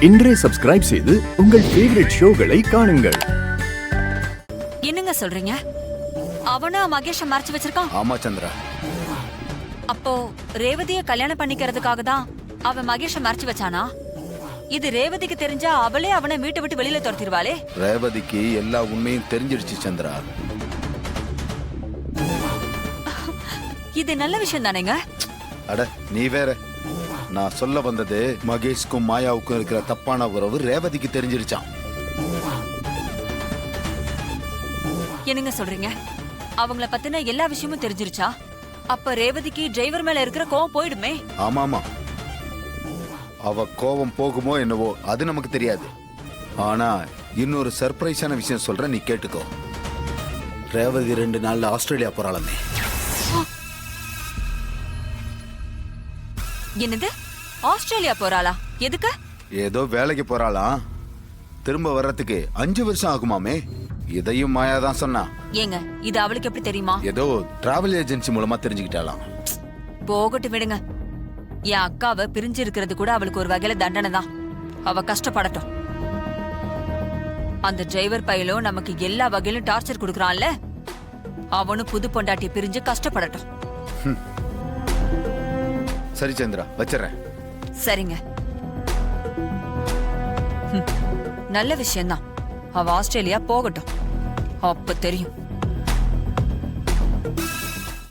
இன்றே சப்ஸ்கிரைப் செய்து உங்கள் ஃபேவரட் ஷோகளை காணுங்கள். என்னங்க சொல்றீங்க? அவனா மகேஷ மறைச்சு வச்சிருக்கான்? ஆமா சந்திரா. அப்போ ரேவதிய கல்யாணம் பண்ணிக்கிறதுக்காக தான் அவன் மகேஷ மறைச்சு வச்சானா? இது ரேவதிக்கு தெரிஞ்சா அவளே அவனை வீட்டை விட்டு வெளியில துரத்திடுவாளே. ரேவதிக்கு எல்லா உண்மையும் தெரிஞ்சிடுச்சு சந்திரா. இது நல்ல விஷயம் தானேங்க? அட நீ வேற. நான் சொல்ல வந்தது மகேஷ்க்கும் மாயாவுக்கும் இருக்கிற தப்பான உறவு ரேவதிக்கு தெரிஞ்சிருச்சான். என்னங்க சொல்றீங்க? அவங்கள பத்தின எல்லா விஷயமும் தெரிஞ்சிருச்சா? அப்ப ரேவதிக்கு டிரைவர் மேல இருக்கிற கோவம் போயிடுமே. ஆமாமா, அவ கோவம் போகுமோ என்னவோ அது நமக்கு தெரியாது. ஆனா இன்னொரு சர்ப்ரைஸான விஷயம் சொல்றேன், நீ கேட்டுக்கோ. ரேவதி 2 நாள்ல ஆஸ்திரேலியா போறாளமே. என்னது? ஆஸ்திரேலியா போறாளா? எதுக்கு? ஏதோ வேலைக்கு போறாளாம். திரும்ப வர்றதுக்கு 5 வருஷம் ஆகுமாமே. இதையும் மாயா தான் சொன்னா. ஏங்க, இது அவளுக்கு எப்படி தெரியுமா? ஏதோ டிராவல் ஏஜென்சி மூலமா தெரிஞ்சுக்கிட்டாலாம். போகட்டு விடுங்க. என் அக்காவை பிரிஞ்சு இருக்கிறது கூட அவளுக்கு ஒரு வகையில தண்டனை தான். அவ கஷ்டப்படட்டும். அந்த டிரைவர் பையலும் நமக்கு எல்லா வகையிலும் டார்ச்சர் கொடுக்கறான்ல, அவனும் புது பொண்டாட்டி பிரிஞ்சு கஷ்டப்படட்டும். சரி சந்திரா, வச்சிடறேன். சரிங்க. நல்ல விஷயம்தான். அவ ஆஸ்திரேலியா போகட்டும், அப்ப தெரியும்.